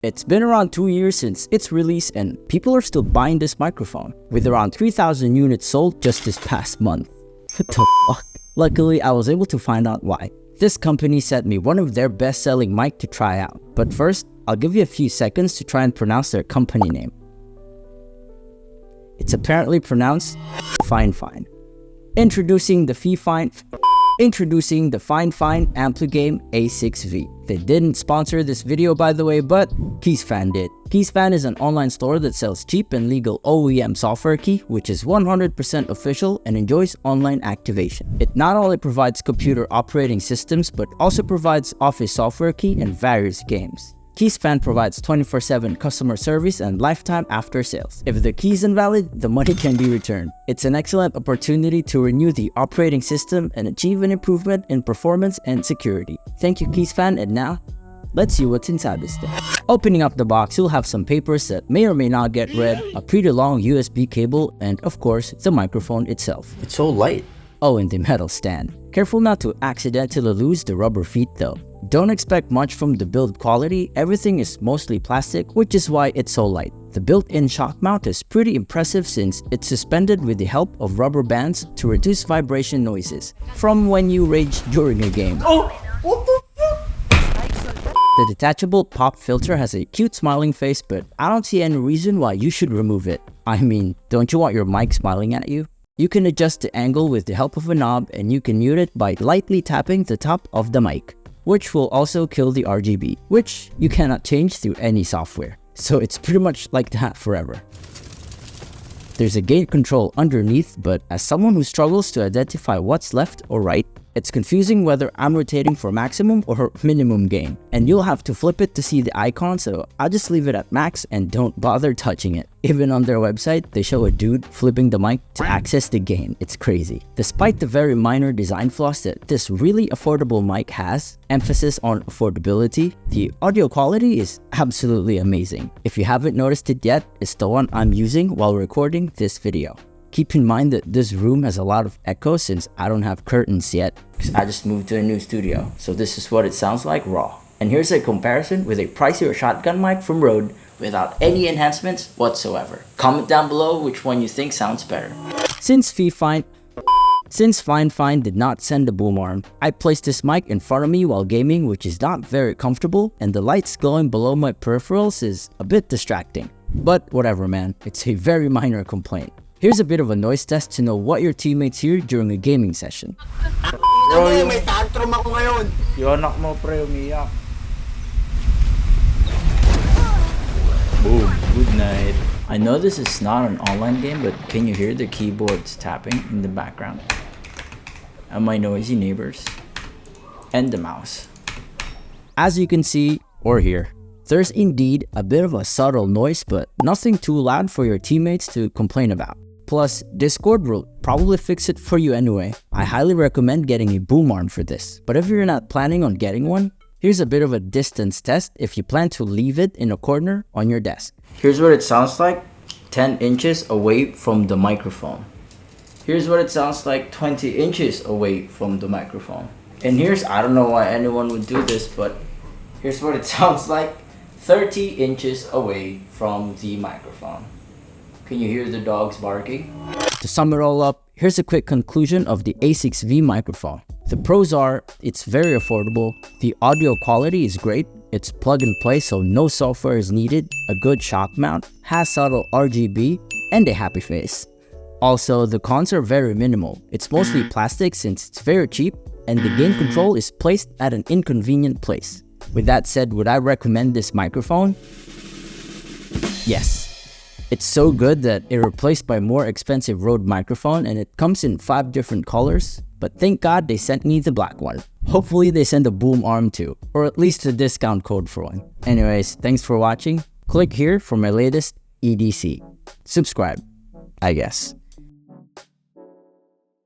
It's been around 2 years since its release and people are still buying this microphone, with around 3,000 units sold just this past month. What the fuck? Luckily, I was able to find out why. This company sent me one of their best-selling mic to try out. But first, I'll give you a few seconds to try and pronounce their company name. It's apparently pronounced fifine. Introducing the fifine AmpliGame A6V. They didn't sponsor this video, by the way, but Keysfan did. Keysfan is an online store that sells cheap and legal OEM software key, which is 100% official and enjoys online activation. It not only provides computer operating systems, but also provides office software key and various games. Keysfan provides 24/7 customer service and lifetime after sales. If the key is invalid, the money can be returned. It's an excellent opportunity to renew the operating system and achieve an improvement in performance and security. Thank you, Keysfan, and now, let's see what's inside this thing. Opening up the box, you'll have some papers that may or may not get read, a pretty long USB cable, and of course, the microphone itself. It's so light. Oh, and the metal stand. Careful not to accidentally lose the rubber feet though. Don't expect much from the build quality, everything is mostly plastic, which is why it's so light. The built-in shock mount is pretty impressive since it's suspended with the help of rubber bands to reduce vibration noises from when you rage during a game. Oh, what the fuck? The detachable pop filter has a cute smiling face, but I don't see any reason why you should remove it. I mean, don't you want your mic smiling at you? You can adjust the angle with the help of a knob, and you can mute it by lightly tapping the top of the mic, which will also kill the RGB, which you cannot change through any software. So it's pretty much like that forever. There's a gain control underneath, but as someone who struggles to identify what's left or right, it's confusing whether I'm rotating for maximum or minimum gain. And you'll have to flip it to see the icon, so I'll just leave it at max and don't bother touching it. Even on their website, they show a dude flipping the mic to access the gain. It's crazy. Despite the very minor design flaws that this really affordable mic has, emphasis on affordability, the audio quality is absolutely amazing. If you haven't noticed it yet, it's the one I'm using while recording this video. Keep in mind that this room has a lot of echo since I don't have curtains yet, because I just moved to a new studio. So this is what it sounds like raw. And here's a comparison with a pricier shotgun mic from Rode without any enhancements whatsoever. Comment down below which one you think sounds better. Since fifine did not send a boom arm, I placed this mic in front of me while gaming, which is not very comfortable, and the lights glowing below my peripherals is a bit distracting. But whatever, man, it's a very minor complaint. Here's a bit of a noise test to know what your teammates hear during a gaming session. Bro, may tantrum ako ngayon. Yung anak mo, pre, umiyak. Boom, good night. I know this is not an online game, but can you hear the keyboards tapping in the background? And my noisy neighbors? And the mouse. As you can see, or hear, there's indeed a bit of a subtle noise, but nothing too loud for your teammates to complain about. Plus, Discord will probably fix it for you anyway. I highly recommend getting a boom arm for this. But if you're not planning on getting one, here's a bit of a distance test if you plan to leave it in a corner on your desk. Here's what it sounds like 10 inches away from the microphone. Here's what it sounds like 20 inches away from the microphone. And here's, I don't know why anyone would do this, but here's what it sounds like 30 inches away from the microphone. Can you hear the dogs barking? To sum it all up, here's a quick conclusion of the A6V microphone. The pros are, it's very affordable, the audio quality is great, it's plug and play so no software is needed, a good shock mount, has subtle RGB, and a happy face. Also, the cons are very minimal. It's mostly plastic since it's very cheap, and the gain control is placed at an inconvenient place. With that said, would I recommend this microphone? Yes. It's so good that it replaced my more expensive Rode microphone, and it comes in 5 different colors, but thank God they sent me the black one. Hopefully they send a boom arm too, or at least a discount code for one. Anyways, thanks for watching. Click here for my latest EDC. Subscribe, I guess.